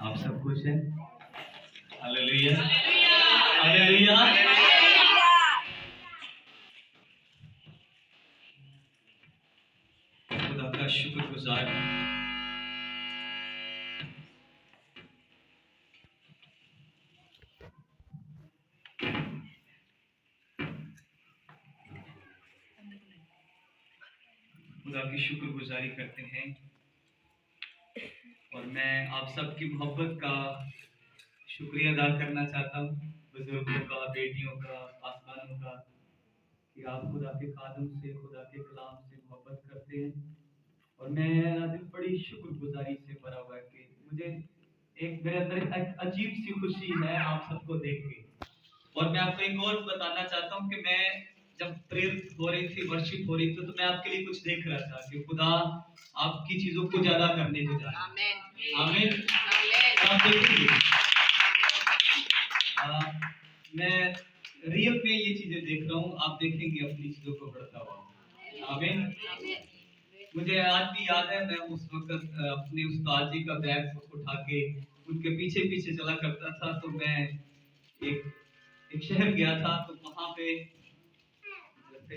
आप सब खुश हैं? Hallelujah, hallelujah. खुदा का शुक्रगुजार खुदा की शुक्रगुजारी करते हैं और मैं आप सबकी मोहब्बत का शुक्रिया अदा करना चाहता हूँ, बुजुर्गों का, बेटियों का, पासवानों का, कि आप खुदा के कादम से, खुदा के कलाम से मोहब्बत करते हैं। और मेरा दिल बड़ी शुक्रगुजारी से भरा हुआ है कि मेरे अंदर एक अजीब सी खुशी है आप सबको देख के। और मैं आपको एक और बताना चाहता हूँ कि मैं जब प्रेरित हो रही थी, वर्शिप हो रही थी, तो मैं आपके लिए कुछ देख रहा था कि खुदा आपकी चीजों को ज्यादा करने को जा रहा है। आमीन। आप देखिए, मैं रियल में ये चीजें देख रहा हूँ, आप देखेंगे अपनी चीजों को बढ़ता हुआ। आमीन। मुझे आज भी याद है, मैं उस वक्त अपने उस्ताद जी का बैग उठा के उनके पीछे पीछे चला करता था। तो मैं एक शहर गया था, तो वहां पे तो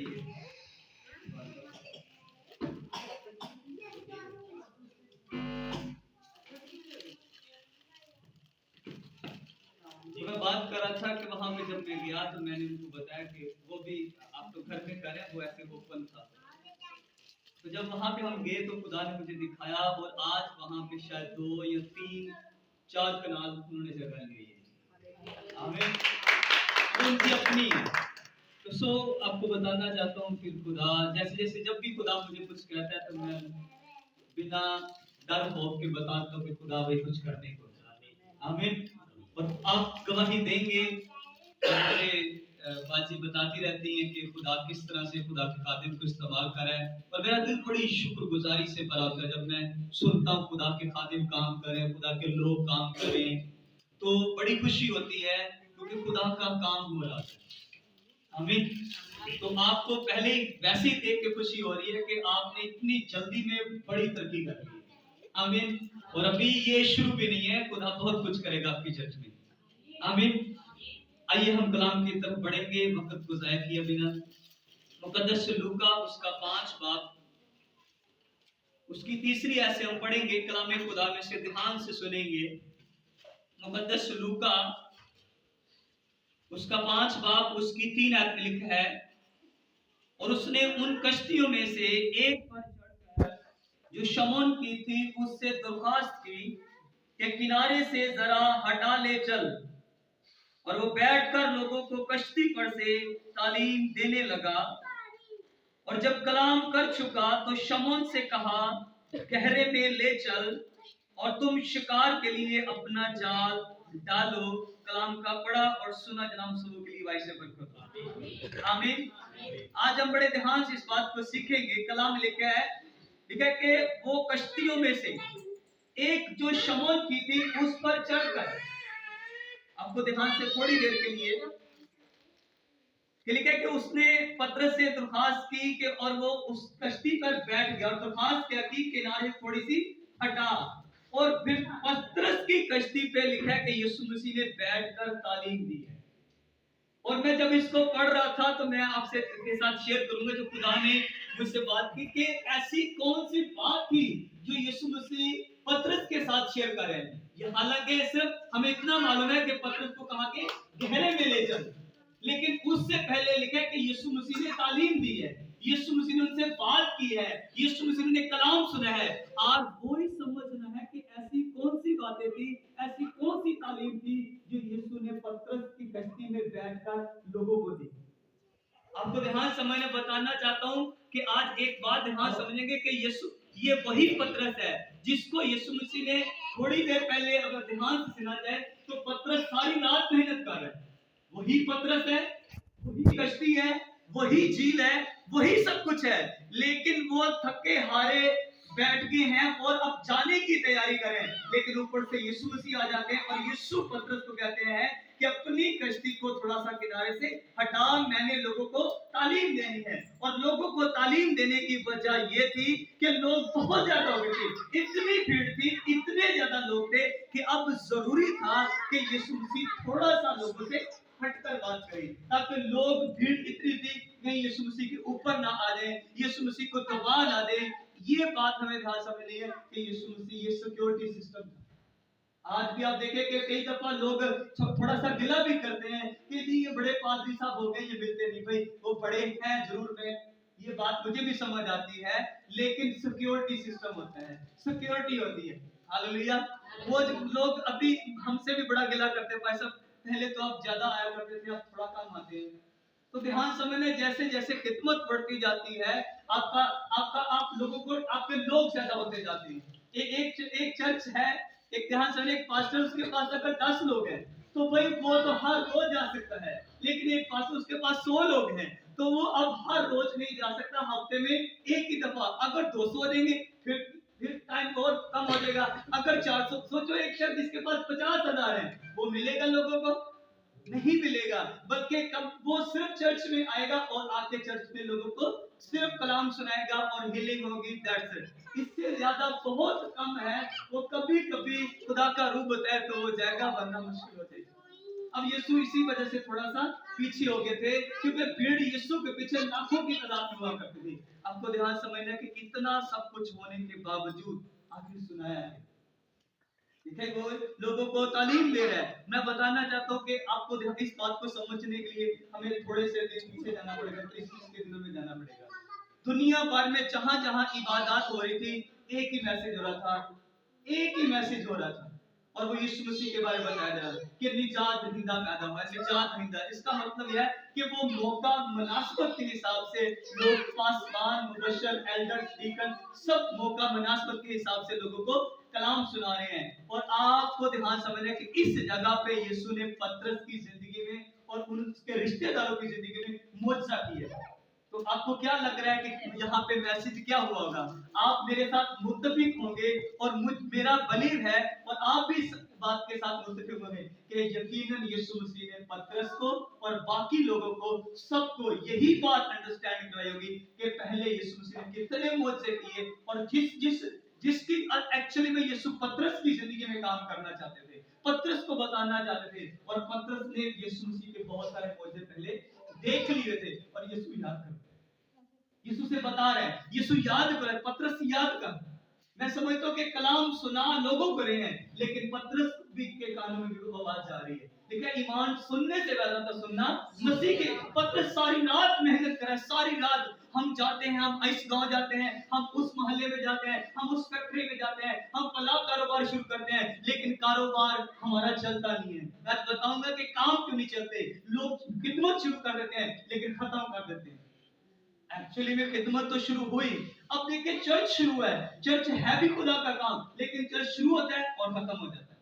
मैं बात कर रहा था कि वहां पे जब मैं गया तो मैंने उनको बताया कि वो भी आप तो घर में करें, वो ऐसे ओपन था। तो जब वहां पे हम गए तो खुदा ने मुझे दिखाया, और आज वहां पे शायद 2 या 3 4 कनाल उन्होंने जगह ली है। आमीन। उनकी अपनी है। तो आपको बताना चाहता हूँ, फिर खुदा जैसे जैसे जब भी खुदा मुझे कुछ कहता है तो मैं बिना डर खौफ के बताता हूँ कि खुदा भाई कुछ करने को। आमीन। और आप गवाही देंगे, बाजी बताती रहती हैं कि खुदा किस तरह से खुदा के खादिम को इस्तेमाल कर रहा है। और मेरा दिल बड़ी शुक्रगुजारी से भरा होता है जब मैं सुनता हूँ खुदा के खादिम काम करें, खुदा के लोग काम करें, तो बड़ी खुशी होती है क्योंकि खुदा का काम हो रहा है। आमीन। तो आपको पहले वैसे ही देख के खुशी हो रही है कि आपने इतनी जल्दी में बड़ी तरक्की कर ली। आमीन। और अभी ये शुरू भी नहीं है, खुदा बहुत कुछ करेगा आपकी चर्च में। आमीन। आइए हम कलाम की तरफ बढ़ेंगे, वक्त को जाया किए बिना। मुकद्दस लूका उसका 5 बाब उसकी 3री आयत से हम पढ़ेंगे, कलाम खुदा में से ध्यान से सुनेंगे। मुकद्दस लूका उसका 5 बाब उसकी 3 आयत में लिखा है, और उसने उन कश्तियों में से एक पर चढ़कर जो शमौन की थी उससे दरख्वास्त की कि किनारे से जरा हटा ले चल। और वो बैठकर लोगों को कश्ती पर से तालीम देने लगा। और जब कलाम कर चुका तो शमौन से कहा, गहरे में ले चल और तुम शिकार के लिए अपना जाल डालो। कलाम का पढ़ा और सुना जनाब सबों के लिए वाई से बरकत। आमीन। आज हम बड़े ध्यान से इस बात को सीखेंगे। कलाम लिखा है कि वो कश्तियों में से एक जो शमौन की थी उस पर चढ़कर, आपको ध्यान से थोड़ी देर के लिए लिखा है कि उसने पतरस से दरख्वास्त की कि और वो उस कश्ती पर बैठ गया और दरख्वास्त क्या की, किनारे थोड़ी सी हटा। और फिर पतरस की कश्ती पे लिखा है कि यीशु मसीह ने बैठकर तालीम दी है। और मैं जब इसको पढ़ रहा था तो मैं आपसे के साथ शेयर करूंगा जो खुदा ने मुझसे बात की कि ऐसी कौन सी बात थी जो यीशु मसीह पतरस के साथ शेयर कर रहे हैं। ये हालांकि सिर्फ हमें इतना मालूम है कि पतरस को कहा कि गहरे में ले चल, लेकिन उससे पहले लिखा है कि यीशु मसीह ने तालीम दी है, यीशु मसीह ने उनसे बात की है, यीशु मसीह ने कलाम सुना है। आज वो ही समझना है कि ऐसी कौन सी बातें थी, ऐसी कौन सी तालीम थी जो यीशु ने पतरस की कश्ती में बैठकर लोगों को दी। आपको ध्यान समझने बताना चाहता हूं कि आज एक बात ध्यान समझेंगे कि यीशु ये वही पतरस है जिसको यीशु मसीह ने थोड़ी देर पहले, अगर ध्यान से सुना जाए तो पतरस सारी रात मेहनत कर रहा है। वही पतरस है, वही कश्ती है, वही झील है, वही सब कुछ है, लेकिन वो थके हारे बैठ गए हैं और अब जाने की तैयारी करें, लेकिन ऊपर से यीशु मसीह आ जाते हैं और यीशु पतरस को कहते हैं कि अपनी कश्ती को थोड़ा सा किनारे से हटा, मैंने लोगों को तालीम देनी है। और लोगों को तालीम देने की वजह ये थी कि लोग बहुत ज्यादा हो गए थे, इतनी भीड़ थी, इतने ज्यादा लोग थे कि अब जरूरी था कि यीशु मसीह थोड़ा सा लोगों से हटकर बात करें, ताकि लोग, भीड़ इतनी थी कहीं यीशु मसीह के ऊपर ना आ जाए, यीशु मसीह को दबा ना दे। ये बात हमें ध्यान समझनी है कि यीशु मसीह ये सिक्योरिटी सिस्टम था। आज भी आप देखें कि कई दफा लोग थोड़ा सा गिला भी करते हैं कि जी ये बड़े पादरी साहब हो गए, ये मिलते नहीं। भाई वो बड़े हैं जरूर में, ये बात मुझे भी समझ आती है, लेकिन सिक्योरिटी सिस्टम होता है, सिक्योरिटी होती है। हालेलुया। वो लोग अभी हमसे भी बड़ा गिला करते हैं, भाई साहब पहले तो आप ज्यादा आया करते थे, आप थोड़ा कम आते हैं। तो ध्यान समझने, जैसे जैसे खिदमत बढ़ती जाती है, आपका आपका आप लोगों को, आपके लोग ज्यादा होते जाते हैं। एक चर्च है, एक ध्यान से एक पास्टर, उसके पास अगर 10 लोग हैं तो भाई वो तो हर रोज जा सकता है, लेकिन एक पास्टर उसके पास 100 लोग हैं तो वो अब हर रोज नहीं जा सकता, हफ्ते में एक ही दफा। अगर 200 देंगे फिर टाइम और कम हो जाएगा। अगर 400, सोचो एक शख्स जिसके पास 50,000 है, वो मिलेगा लोगों को? नहीं मिलेगा, बल्कि कब वो सिर्फ चर्च में आएगा और आके चर्च में लोगों को सिर्फ कलाम सुनाएगा और हीलिंग होगी, दैट्स इट। इससे ज्यादा बहुत कम है। वो कभी कभी खुदा का रूप होता है तो वो जाएगा, वरना मुश्किल हो जाएगी। अब यीशु इसी वजह से थोड़ा सा पीछे हो गए थे, क्योंकि भीड़ यीशु के पीछे लाखों की तादाद में हुआ करती थी। आपको ध्यान समझना कि इतना सब कुछ होने के बावजूद आखिर सुनाया है। देखिए वो लोगों को तालीम दे रहा है। मैं बताना चाहता हूँ कि आपको इस बात को समझने के लिए हमें थोड़े से दिन पीछे जाना पड़ेगा, क्रिसमस के दिनों में जाना पड़ेगा। दुनिया भर में जहां जहां इबादत हो रही थी, एक ही मैसेज हो रहा था, एक ही मैसेज हो रहा था, और वो यीशु मसीह के बारे में बताया जा रहा है कि निजात दहिंदा पैदा हुआ है, निजात दहिंदा। इसका मतलब यह है कि वो मौका मुनासिबत के हिसाब से लोग, पासवान, मुबशर, एल्डर, डीकन, सब मौका मुनासिबत के हिसाब से लोगों को कलाम सुना रहे हैं। और आपको ध्यान समझना कि इस जगह पे यीशु ने पतरस की जिंदगी में और उनके रिश्तेदारों की जिंदगी में मुआजिजा किया है। तो आपको क्या लग रहा है कि यहाँ पे मैसेज क्या हुआ होगा? आप मेरे साथ मुत्तफिक होंगे और मेरा बलीव है और आप भी इस बात के साथ मुत्तफिक होंगे कि यकीनन यीशु मसीह ने पतरस को और बाकी लोगों को, सबको यही बात अंडरस्टैंड कराई होगी कि पहले यीशु मसीह ने कितने मुआजिजे किए और जिस जिस जिसकी एक्चुअली में यीशु पतरस की जिंदगी में काम करना चाहते थे, पतरस को बताना चाहते थे। और पतरस ने यीशु मसीह के बहुत सारे मुआजिजे पहले देख लिए थे और यीशु याद कर, यीशु से बता रहे हैं, यीशु याद कर, पतरस याद कर। मैं समझता हूँ कि कलाम सुना लोगों को रहे हैं, लेकिन पतरस भी के कानों में भी आवाज जा रही है। देखिए ईमान सुनने से ज्यादा था सुनना मसीह के। पतरस सारी रात मेहनत कर रहा है, सारी रात। हम जाते हैं, हम इस गांव जाते हैं, हम उस मोहल्ले में जाते हैं, हम उस फैक्ट्री में जाते हैं, हम फला कारोबार शुरू करते हैं, लेकिन कारोबार हमारा चलता नहीं है। मैं बताऊंगा कि काम क्यों नहीं चलते। लोग खिदमत शुरू कर देते हैं लेकिन खत्म कर देते हैं। एक्चुअली में खिदमत तो शुरू हुई, अब देखिए चर्च शुरू है, चर्च है भी खुदा का काम, लेकिन चर्च शुरू होता है और खत्म हो जाता है।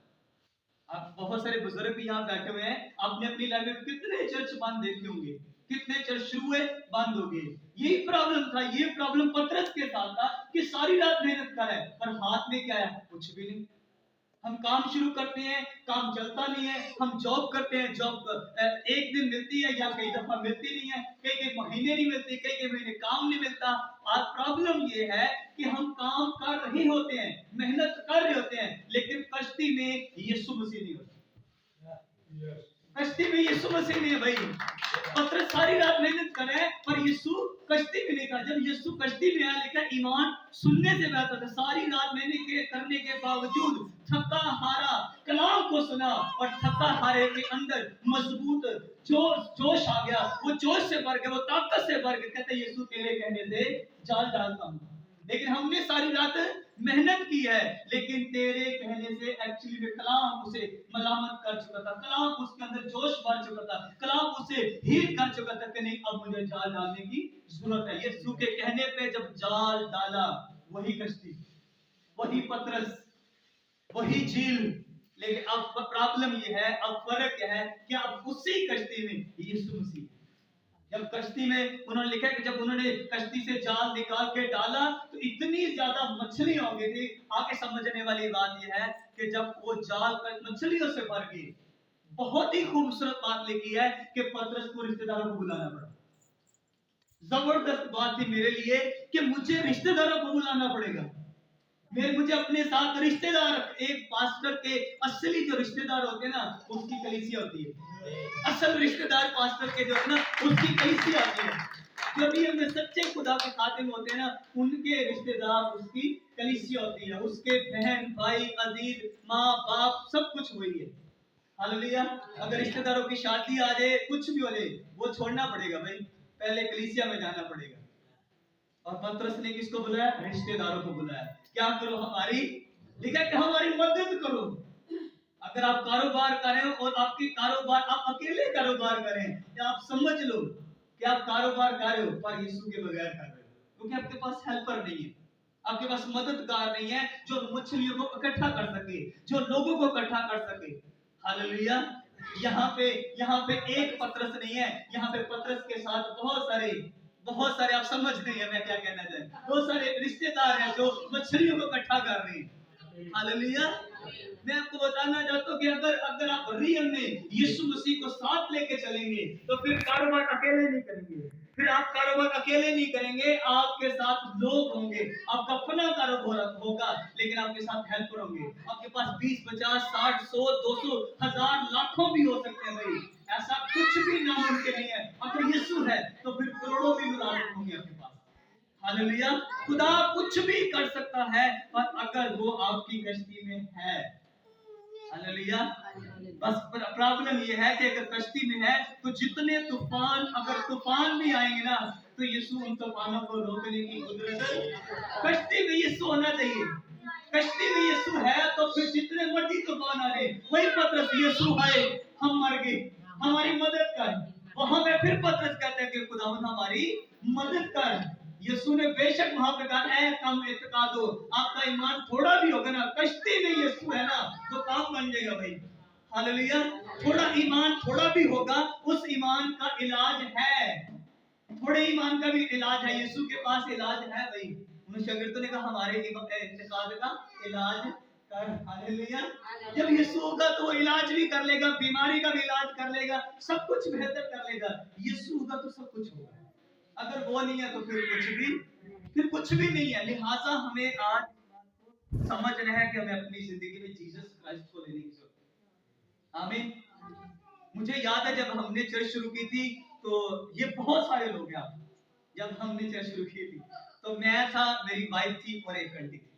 आप बहुत सारे बुजुर्ग भी यहाँ बैठे हुए हैं, आपने अपनी लाइफ में कितने चर्च बंद देखे होंगे, कितने चर्च शुरू हुए बंद हो गए। यही प्रॉब्लम था, ये प्रॉब्लम पतरस के साथ था कि सारी रात मेहनत कर है पर हाथ में क्या है, कुछ भी नहीं। हम काम शुरू करते हैं, काम चलता नहीं है। हम जॉब करते हैं, जॉब एक दिन मिलती है या कई दफा मिलती नहीं है, कई कई महीने नहीं मिलती, कई कई महीने काम नहीं मिलता। आज प्रॉब्लम ये है कि हम काम कर रहे होते हैं, मेहनत कर रहे होते हैं, लेकिन कश्ती में यीशु मसीह नहीं होता। कश्ती में यीशु मसीह नहीं है भाई। पतरस सारी रात मेहनत कर रहा है पर यीशु कश्ती में नहीं था। जब यीशु कश्ती में आया, लिखा ईमान सुनने से बेहतर था। सारी रात मेहनत करने के बावजूद थका हारा कलाम को सुना और थका हारे के अंदर मजबूत जोश आ गया। वो जोश से भर गया, वो ताकत से भर गया। कहते यीशु तेरे कहने से जाल डालता हूँ। लेकिन हमने सारी रात मेहनत की है, लेकिन तेरे कहने से एक्चुअली में कलाम उसे मलामत कर चुका था, कलाम उसके अंदर जोश भर चुका था, कलाम उसे हील कर चुका था कि नहीं अब मुझे जाल डालने की जरूरत है। यीशु के कहने पे जब जाल डाला, वही कश्ती, वही पतरस, वही झील। लेकिन अब प्रॉब्लम ये है, अब फर्क क्या है कि अब उसी कश्ती में यीशु मसीह। जब कश्ती में उन्होंने लिखा है कि जब उन्होंने कश्ती से जाल निकाल के डाला तो इतनी ज्यादा मछलियां हो गई थी। आगे समझने वाली बात यह है कि जब वो जाल मछलियों से भर गई, बहुत ही खूबसूरत बात लिखी है कि पतरस को रिश्तेदारों को बुलाना पड़ा। जबरदस्त बात थी मेरे लिए कि मुझे रिश्तेदारों को बुलाना पड़ेगा। मुझे अपने साथ रिश्तेदार, एक पास्टर के असली जो रिश्तेदार होते हैं ना, उसकी कलीसिया होती है। असल रिश्तेदार पास्टर के जो है ना, उसकी कलीसिया होती है। जो भी हमने सच्चे खुदा के खातिम होते हैं ना, उनके रिश्तेदार उसकी कलीसिया होती है। उसके बहन भाई अजीज माँ बाप सब कुछ वही है। हालेलुया। अगर रिश्तेदारों की शादी आ जाए, कुछ भी हो जाए, वो छोड़ना पड़ेगा भाई, पहले कलीसिया में जाना पड़ेगा। और पतरस ने किसको बुलाया? रिश्तेदारों को बुलाया। क्या करो हमारी, लिखा कि हमारी मदद करो। अगर आप कारोबार कर रहे हो और आपकी कारोबार आप अकेले कारोबार करें, या आप समझ लो कि आप कारोबार कर रहे हो पर यीशु के बगैर कर रहे हो, क्योंकि आपके पास हेल्पर नहीं है, आपके पास मददगार नहीं है जो मछलियों को इकट्ठा कर सके, जो लोगों को इकट्ठा कर सके। हालेलुया। यहाँ पे एक पतरस नहीं है, यहाँ पे पतरस के साथ बहुत सारे आप समझ रहे हैं मैं क्या कहना चाहता हूँ, बहुत सारे रिश्तेदार हैं जो मछलियों को इकट्ठा कर रहे हैं। हालेलुया। मैं आपको बताना चाहता हूँ कि अगर अगर आप रियल में यीशु मसीह को साथ लेके चलेंगे तो फिर कारोबार अकेले नहीं करेंगे, फिर आप कारोबार अकेले नहीं करेंगे, आपके साथ लोग होंगे। आपका अपना कारोबार होगा लेकिन आपके साथ हेल्पर होंगे। आपके पास 20, 50, 60, 100, 200, 1000, लाखों भी हो सकते हैं भाई, ऐसा कुछ भी नामुमकिन नहीं है। अगर यीशु है तो फिर करोड़ों भी मुलाजिम होंगे आपके पास। हालेलुया। खुदा कुछ भी कर सकता है पर अगर वो आपकी कश्ती में है। हालेलुया। बस प्रॉब्लम ये है कि अगर कश्ती में है तो जितने तूफान, अगर तूफान भी आएंगे ना, तो यीशु उन तूफानों को रोकने की कुदरत, कश्ती में यीशु होना चाहिए। कश्ती में यीशु है तो फिर जितने मर्जी तूफान आ रहे, वही पतरस, यीशु है, हम मर गए, हमारी मदद कर। वहां में फिर पतरस कहते हैं कि खुदावंद हमारी मदद कर। यीशु ने बेशक वहां पे कहा है कम इत्तेकाद हो, आपका ईमान थोड़ा भी होगा ना, कश्ती में यीशु है ना, तो काम बन जाएगा भाई। हालेलुया। थोड़ा ईमान थोड़ा भी होगा, उस ईमान का इलाज है। थोड़े ईमान का भी इलाज है, यीशु के पास इलाज है भाई। उन शागिर्दों ने कहा हमारे इत्तेकाद का इलाज कर। हालेलुया। जब यीशु होगा तो वो इलाज भी कर लेगा, बीमारी का भी इलाज कर लेगा, सब कुछ बेहतर कर लेगा। यीशु होगा तो सब कुछ होगा, अगर वो नहीं है तो फिर कुछ भी नहीं है। लिहाजा हमें आज समझना है कि हमें अपनी जिंदगी में जीसस क्राइस्ट को लेने की जरूरत है। आमीन। मुझे याद है जब हमने चर्च शुरू की थी तो ये बहुत सारे लोग हैं। जब हमने चर्च शुरू की थी तो मैं था, मेरी वाइफ थी और एक आंटी थी,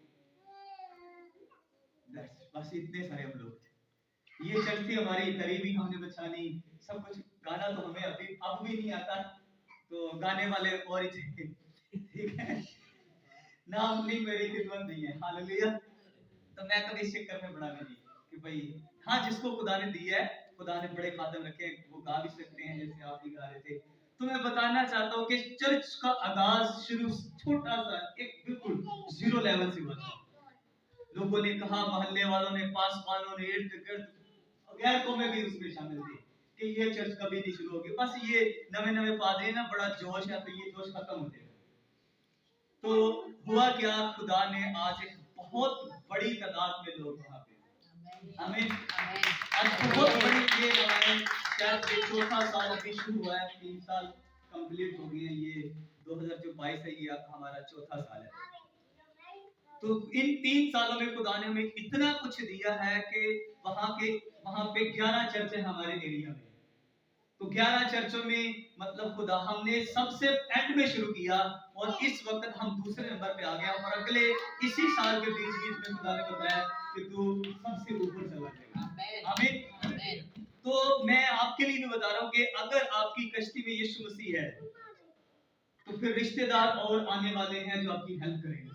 बस इतने सारे हम लोग थे। ये चर्च थी हमारी करीबी, हमने बचानी सब कुछ। गाना तो हमें अब भी नहीं आता, तो गाने वाले और ही थे, ठीक है, नाम नहीं, मेरी खिदमत नहीं है। हालेलुया। तो मैं कभी इस चक्कर में बड़ा नहीं कि भाई, हाँ जिसको खुदा ने दी है, खुदा ने बड़े खादम रखे, वो गा भी सकते हैं जैसे आप भी गा रहे थे। तो मैं बताना चाहता हूँ कि चर्च का आगाज शुरू छोटा सा एक बिल्कुल जीरो लेवल से हुआ था। लोगों ने कहा, मोहल्ले वालों ने, पास वालों ने, इर्द गिर्द गैर कौमें भी उसमें शामिल थी कि ये चर्च कभी नहीं शुरू होगी, बस ये नवे नवे पादरी ना, बड़ा जोश है तो ये जोश खत्म हो जाएगा। तो हुआ क्या, खुदा ने आज एक बहुत बड़ी तादाद में लोग वहां पे, हमें आज बहुत बड़ी, ये हमारे शायद ये चौथा साल अभी शुरू हुआ है, 3 साल कंप्लीट हो गए हैं, ये 2022 है, ये हमारा चौथा साल है। तो इन 3 सालों में खुदा ने हमें इतना कुछ दिया है कि वहां पे 11 चर्च है हमारे एरिया में। तो 11 चर्चों में मतलब खुदा, हमने सबसे एंड में शुरू किया और इस वक्त हम दूसरे नंबर पे आ गए, और अगले इसी साल के बीच में खुदा ने बताया कि तू सबसे ऊपर चला जाएगा। आमीन। तो मैं आपके लिए भी बता रहा हूँ कि अगर आपकी कश्ती में यीशु मसीह है तो फिर रिश्तेदार और आने वाले हैं जो आपकी हेल्प करेंगे।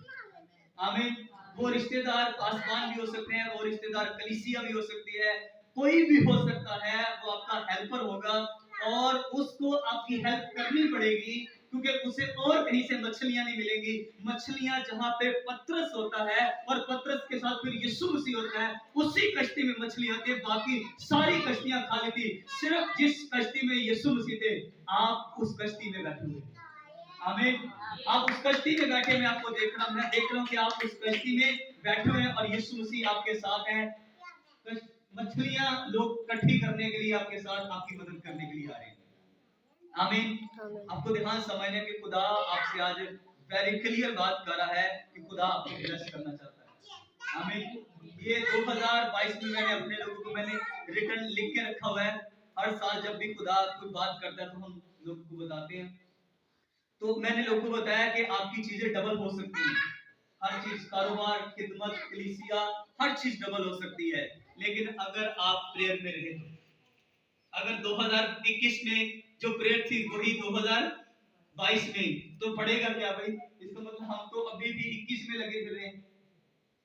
आमीन। वो रिश्तेदार आसमान भी हो सकते हैं, वो रिश्तेदार कलीसिया भी हो सकती है, कोई भी हो सकता है, वो आपका हेल्पर होगा और उसको आपकी हेल्प करनी पड़ेगी। क्योंकि उसे और कहीं से मछलियां नहीं मिलेंगी। मछलियां जहां पे पतरस होता है और पतरस के साथ फिर यीशु मसीह होता है, उसी कश्ती में मछली होती है। बाकी सारी कश्तियां खाली थी, सिर्फ जिस कश्ती में यीशु मसीह थे, आप उस कश्ती में बैठे हुए। आमीन। आप उस कश्ती में बैठे, मैं आपको देख रहा हूं, मैं देख रहा हूं कि आप उस कश्ती में बैठे हुए हैं और यीशु मसीह आपके साथ हैं। मछलियां लोग इकट्ठी करने के लिए आपके साथ, आपकी मदद करने के लिए आ रहे हैं। आमीन। आपको ध्यान समझने कि खुदा आपसे आज वेरी क्लियर बात कर रहा है कि खुदा आपको ब्लेस करना चाहता है। आमीन। ये 2022 में मैंने अपने लोगों को मैंने रिटर्न लिख के रखा हुआ है। हर साल जब भी खुदा कोई बात करता है तो हम लोगों को बताते हैं। तो मैंने लोगों को बताया कि आपकी चीजें डबल हो सकती हैं। हर चीज, कारोबार, खिदमत, कलीसिया, हर चीज डबल हो सकती है, लेकिन अगर आप प्रेयर में रहे तो। अगर 2021 में जो प्रेयर थी वही 2022 में, तो पड़ेगा क्या भाई? इसका मतलब हम तो अभी भी 21 में लगे फिर रहे हैं।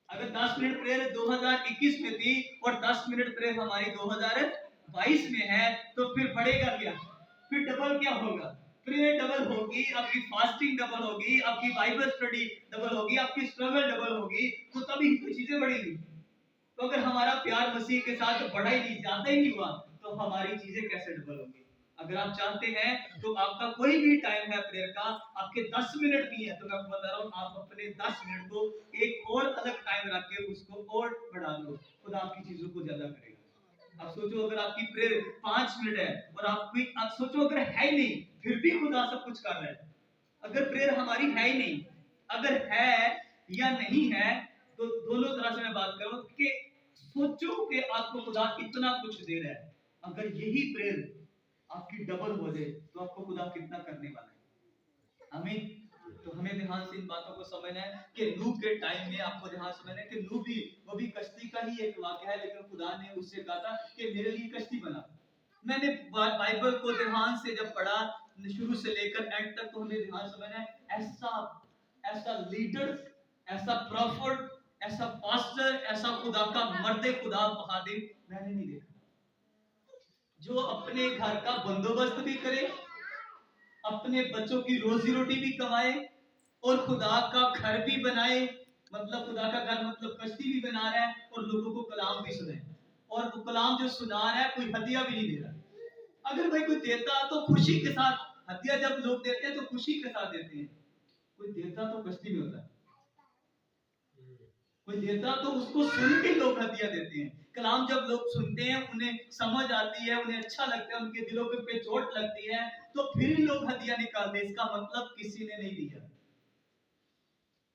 अगर 10 मिनट प्रेयर 2021 में थी और 10 मिनट प्रेयर हमारी 2022 में है, तो फिर बढ़ेगा क्या? फिर डबल क्या होगा? प्रेयर डबल होगी, आपकी फास्टिंग डबल होगी, आपकी बाइबल स्टडी डबल होगी, आपकी स्ट्रगल डबल होगी, तो तभी तो चीजें बढ़ेंगी। तो अगर हमारा प्यार मसीह के साथ बढ़ा ही नहीं, ज्यादा ही नहीं हुआ, तो हमारी चीजें कैसे डबल होंगी? अगर आप चाहते हैं तो आपका कोई भी टाइम है प्रेयर का, आपके 10 मिनट भी है, तो मैं आपको बता रहा हूँ, आप अपने 10 मिनट को एक और अलग टाइम रख के उसको और बढ़ा दो, खुदा आपकी चीजों को ज्यादा करेगा। आप सोचो अगर आपकी प्रेयर 5 मिनट है और आप सोचो अगर है ही नहीं, फिर भी खुदा सब कुछ कर रहा है। अगर प्रेयर हमारी है ही नहीं, अगर है या नहीं है, तो दोनों तरह से मैं बात करूं कि सोचो कि आपको खुदा इतना कुछ दे रहा है, अगर यही प्रेयर आपकी डबल हो जाए तो आपको खुदा कितना करने वाला है। आमीन। तो हमें ध्यान से इन बातों को समझना है कि नूह के टाइम में आपको ध्यान समझना है कि नूह भी, वो भी कश्ती का ही एक वाक्य है, लेकिन खुदा ने उससे कहा था कि मेरे लिए कश्ती बना। मैंने बाइबल को ध्यान से जब पढ़ा शुरू से लेकर एंड तक, तो हमें ध्यान समझना है, ऐसा ऐसा लीडर, ऐसा प्रॉफिट, ऐसा पास्टर, ऐसा खुदा का मर्दे खुदा बहादुर मैंने नहीं देखा, जो अपने घर का बंदोबस्त भी करे, अपने बच्चों की रोजी रोटी भी कमाए और खुदा का घर भी बनाए। मतलब खुदा का घर मतलब कश्ती भी बना रहा है और लोगों को कलाम भी सुनाए, और वो कलाम जो सुना रहा है कोई हदिया भी नहीं दे रहा। अगर भाई कोई देता तो खुशी के साथ, हदिया जब लोग देते हैं तो खुशी के साथ देते हैं, कोई देता तो कश्ती में होता है, कोई देता तो उसको सुन के लोग हदिया देते हैं। कलाम जब लोग सुनते हैं, उन्हें समझ आती है, उन्हें अच्छा लगता है, उनके दिलों पे चोट लगती है, तो फिर लोग हदिया निकालते हैं। इसका मतलब किसी ने नहीं दिया।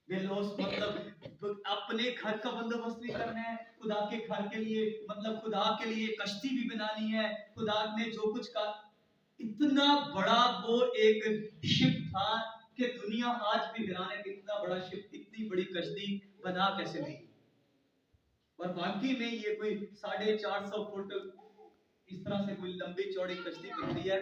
बेलोस मतलब अपने घर का बंदोबस्त भी करना है, खुदा के घर के लिए, मतलब खुदा के लिए कश्ती भी बनानी है। खुदा ने जो कुछ का इतना बड़ा वो एक शिप था कि दुनिया आज भी हैरान है कि इतना बड़ा शिप, इतनी बड़ी कश्ती बना कैसे दी। और बाकी में ये कोई 450 फुट इस तरह से कोई लंबी चौड़ी कश्ती बनती है,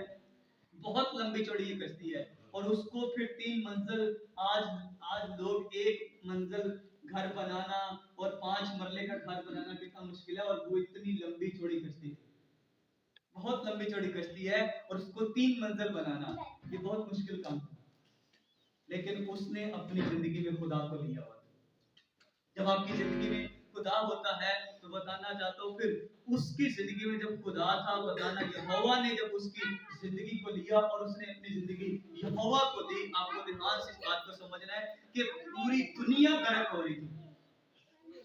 बहुत लंबी चौड़ी ये कश्ती है, और उसको फिर 3 मंजिल, आज आज लोग एक मंजिल घर बनाना और 5 मरले का घर बनाना कितना मुश्किल है, और वो इतनी लंबी चौड़ी कश्ती, बहुत लंबी चौड़ी कश्ती है, और उसको 3 मंजिल बनाना ये बहुत मुश्किल काम था। लेकिन उसने अपनी जिंदगी में खुदा को लिया हुआ। जब आपकी जिंदगी में खुदा होता है, तो बताना चाहता हूँ, फिर उसकी जिंदगी में जब खुदा था, बताना यहोवा ने जब उसकी जिंदगी को लिया और उसने अपनी जिंदगी यहोवा को दी। आपको ध्यान से इस बात को समझना है कि पूरी दुनिया गर्क हो रही थी,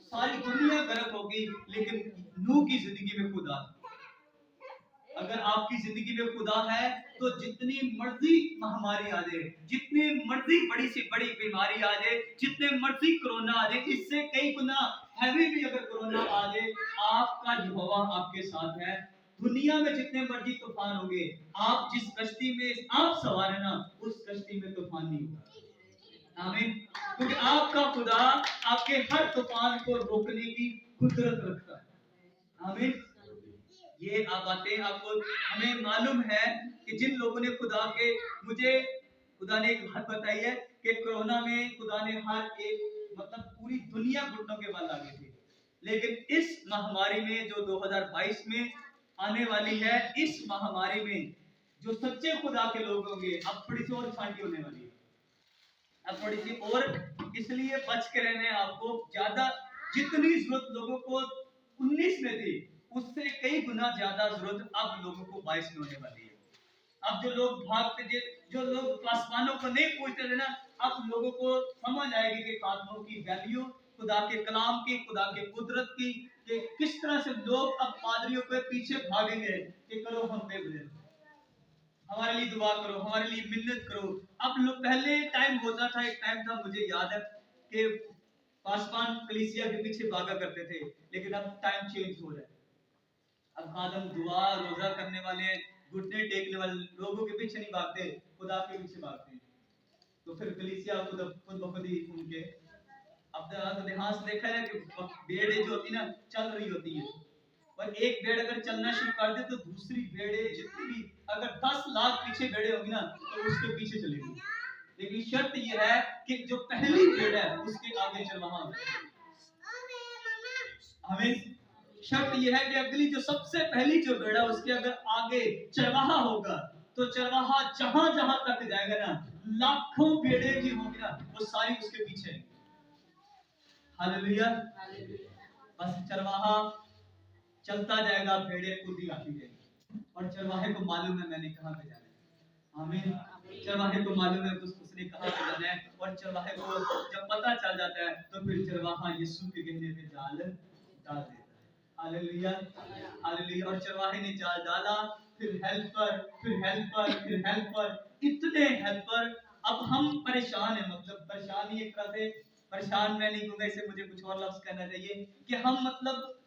सारी दुनिया गर्क होगी, लेकिन नूह की जिंदगी में खुदा। अगर आपकी जिंदगी में खुदा है, तो जितनी मर्जी महामारी आ जाए, जितनी मर्जी बड़ी से बड़ी बीमारी आ जाए, जितने मर्जी कोरोना आ जाए, इससे कई गुना हैवी भी अगर कोरोना आ जाए, आपका यहोवा आपके साथ है। दुनिया में जितने मर्जी तूफान होंगे, आप जिस कश्ती में आप सवार है ना, उस कश्ती में तूफान नहीं होगा। आमीन। क्योंकि आपका खुदा आपके हर तूफान को रोकने की कुदरत रखता है। आमीन। ये आप बातें आपको, हमें मालूम है कि जिन लोगों ने खुदा के, मुझे खुदा ने एक बात बताई है कि कोरोना में खुदा ने हर एक, मतलब पूरी दुनिया घुटनों के बल आ गई थी, लेकिन इस महामारी में जो 2022 में आने वाली है, इस महामारी में जो सच्चे खुदा के लोग होंगे, अब थोड़ी सी और छांटी होने वाली है, अब थोड़ी सी और, इसलिए बच के रहने आपको। ज्यादा जितनी जरूरत लोगों को 19 में थी, उससे कई गुना ज्यादा जरूरत अब लोगों को 22 में होने वाली है। अब जो लोग भागते, जो लोग आसमानों को नहीं पूछते थे ना, अब लोगों को समझ आएगी कि खातमों की वैल्यू, खुदा के कलाम की, खुदा के कुदरत की, कि किस तरह से लोग अब पादरियों के पीछे भागेंगे कि करो हम पे बुरे, हमारे लिए दुआ करो, हमारे लिए मिन्नत करो। अब लोग, पहले टाइम होता था, एक टाइम था मुझे याद है कि पासवान कलीसिया के पीछे भागा करते थे, लेकिन अब टाइम चेंज हो रहा है। अब खादम दुआ रोजा करने वाले, घुटने टेकने वाले लोगों के पीछे नहीं भागते, खुदा के पीछे भागते हैं। तो फिर कलीसिया खुद ब खुद ही उनके, अब ध्यान से देखा है कि भेड़ें जो होती ना, चल रही होती है, और एक भेड़ अगर चलना शुरू कर दे तो दूसरी भेड़ें जितनी भी, अगर 10 लाख पीछे भेड़ें होगी ना, तो उसके पीछे चलेगी। लेकिन शर्त यह है कि जो पहली भेड़ है उसके आगे चरवाहा हमें, शर्त यह है कि अगली जो सबसे पहली जो भेड़ है उसके अगर आगे चरवाहा होगा, तो चरवाहा जहां जहां तक जाएगा ना, लाखों भेड़ें भी होंगी ना, वो सारी उसके पीछे। हालेलुया। बस चरवाहा चलता जाएगा, भेड़ें खुद ही आती जाएगी, और चरवाहे को मालूम है मैंने कहां पे जाना है। आमीन। चरवाहे को मालूम है उसने कहां पे जाना है, और चरवाहे को जब पता चल जाता है तो फिर चरवाहा यीशु के कहने पे जाल डाल देता है। Hallelujah, hallelujah. और चरवाहे ने जाल डाला, फिर हेल्पर, फिर हेल्पर, फिर हेल्पर, इतने हेल्पर। अब हम परेशान हैं, मतलब परेशान ही एक तरह से, परेशान मैं नहीं कहूंगा, इसे मुझे कुछ और लफ्ज कहना चाहिए कि हम मतलब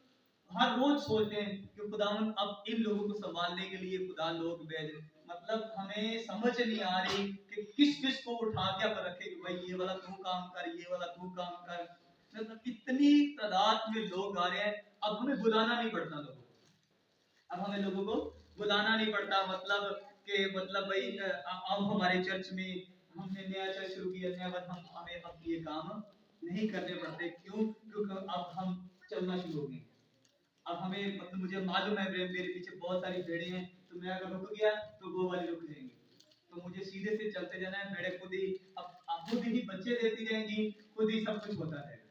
हर रोज सोचते हैं कि खुदावन अब इन लोगों को संभालने के लिए खुदा लोग भेज, मतलब हमें समझ नहीं आ रही कि किस किस को उठा के पर रखे कि भाई ये वाला तू काम कर, ये वाला तू काम कर। मतलब कितनी तादाद में लोग आ रहे हैं, अब हमें बुलाना नहीं पड़ता लोगों को, अब हमें लोगों को बुलाना नहीं पड़ता, मतलब कि मतलब भाई अब हमारे चर्च में हमने नया चर्च शुरू किया है, बस हमें अब ये काम नहीं करने पड़ते। क्यों? क्योंकि अब हम चलना शुरू हो गए। अब हमें, मतलब मुझे मालूम है मेरे पीछे बहुत सारी भेड़ें हैं, तो मैं अगर रुक गया तो वो वाली रुक जाएंगी, तो मुझे सीधे से चलते जाना है। भेड़ें खुद ही अब खुद ही बच्चे देती जाएंगी, खुद ही सब कुछ होता रहेगा।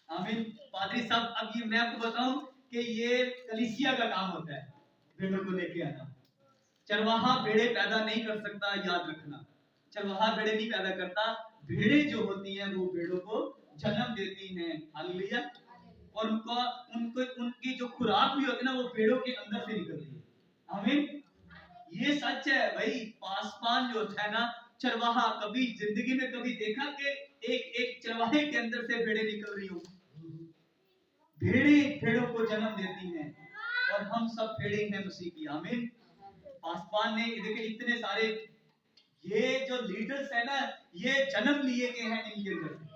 आमीन। पादरी साहब, अब ये मैं आपको बताऊं कि ये कलीसिया का काम होता है, भेड़ों को लेके आना। चरवाहा भेड़े पैदा नहीं कर सकता, याद रखना। चरवाहा भेड़े नहीं पैदा करता, भेड़ें जो होती हैं वो भेड़ों को जन्म देती हैं। हालेलुया। और उनको उनको उनकी जो खुराक भी होती है ना, वो पेड़ों के अंदर से निकलती है। आमीन। ये सच है भाई। पासवान जो होता है ना, चरवाहा, कभी जिंदगी में कभी देखा कि एक एक चरवाहे के अंदर से भेड़ें निकल रही हो? भेड़ें भेड़ों को जन्म देती हैं, और हम सब भेड़ें हैं मसीह की। आमीन। पासवान ने देखिए इतने सारे, ये जो लीडर्स है ना, ये जन्म लिए गए हैं इनके अंदर से।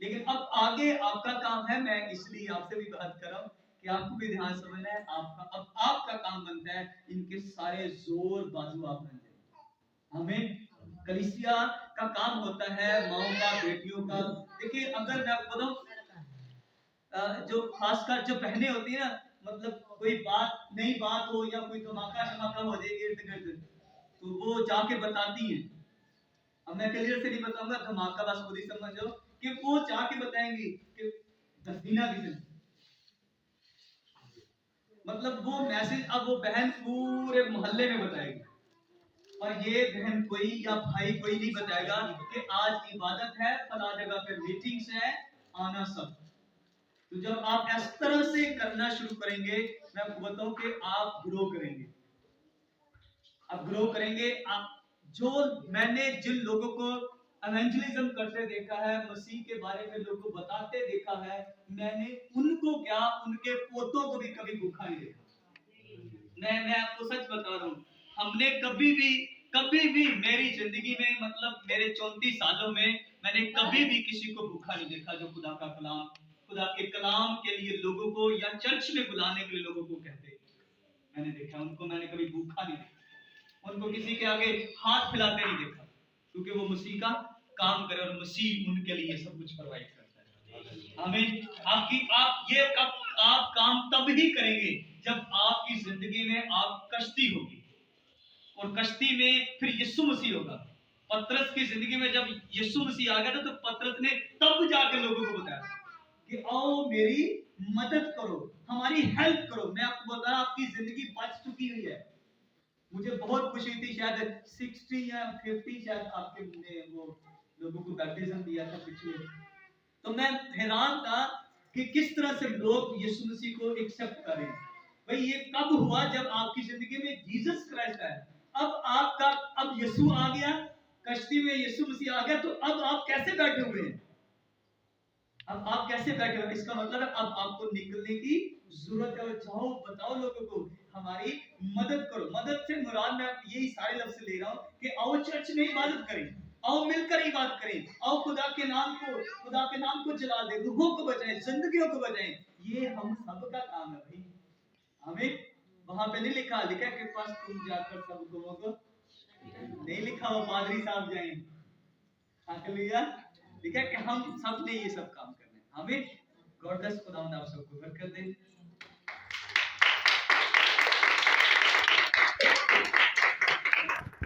लेकिन अब आगे आपका काम है, मैं इसलिए आपसे भी बात कर रहा हूं कि आपको भी ध्यान समझना है। आपका अब आपका काम बनता है इनके सारे जोर बाजू आप बन जाए। हमें कलीसिया का काम होता है माओ का, बेटियों का। देखिए अगर मैं आपको बताऊं, जो खासकर जो बहनें होती है ना, मतलब कोई बात नई बात हो या कोई धमाका शमाका हो जाए इर्द गिर्द, तो वो जाके बताती हैं। अब मैं क्लियर से नहीं बताऊंगा, धमाका बस खुद ही समझो कि वो जाके बताएंगी कि दफीना किसे, मतलब वो मैसेज अब वो बहन पूरे मोहल्ले में बताएगी। और ये बहन कोई या भाई कोई नहीं बताएगा कि आज इबादत है, फला जगह पे मीटिंग्स है, आना सब। तो जब आप इस तरह से करना शुरू करेंगे, मैं आपको बताऊं कि आप ग्रो करेंगे, आप ग्रो करेंगे। आप जो, मैंने जिन लोगों को एवेंजलिज्म करते देखा है, मसीह के बारे में लोगों को बताते देखा है, मैंने उनको क्या, उनके पोतों को भी कभी भूखा नहीं देखा। मैं आपको सच बता रहा हूँ, हमने कभी भी मेरी जिंदगी में, मतलब मेरे 34 सालों में मैंने कभी भी किसी को भूखा नहीं देखा। जो खुदा का कलाम, खुदा के कलाम के लिए लोगों को या चर्च में बुलाने के लिए लोगों को कहते मैंने देखा, उनको मैंने कभी भूखा नहीं देखा, उनको किसी के आगे हाथ फैलाते नहीं देखा, क्योंकि वो मसीह का काम करे और मसीह उनके लिए सब कुछ प्रोवाइड करता है। आमीन। आप काम तब ही करेंगे जब आपकी जिंदगी में आप कश्ती होगी, और कश्ती में फिर यीशु मसीह होगा। पतरस की जिंदगी में जब यीशु मसीह आ गया था, तो पतरस ने तब जाकर लोगों को बताया कि आओ मेरी मदद करो, हमारी हेल्प करो। मैं आपको बता रहा, आपकी जिंदगी बच चुकी हुई है। मुझे बहुत खुशी थी, शायद 60 या 50 शायद आपके वो लोगों को बैप्टिज्म दिया था पिछले, तो मैं हैरान था कि किस तरह से लोग यीशु मसीह को एक्सेप्ट करें। भाई ये कब हुआ? जब आपकी जिंदगी में जीसस क्राइस्ट आया। अब यीशु आ गया, कश्ती में यीशु मसीह आ गया, तो अब आप कैसे बैठे हुए हैं? अब आप कैसे बैठे हो? इसका मतलब है अब आपको निकलने की जरूरत है। और जाओ बताओ लोगों को, हमारी मदद करो। मदद से मुराद मैं यही सारे लफ्ज ले रहा हूँ कि आओ चर्च में इबादत करें, आओ मिलकर इबादत करें, आओ खुदा के नाम को जला दे, रूहों को बचाएं, जिंदगियों को बचाएं। ये हम सबका काम है भाई। हमें वहां पे नहीं लिखा कि पास तुम जाकर सब गुमों को, नहीं लिखा वो पादरी साहब जाएं। हालेलुया। लिखा कि हम सब ने ये सब काम करना है। हमें गॉड ब्लेस, खुदा आप सबको बरकत दे।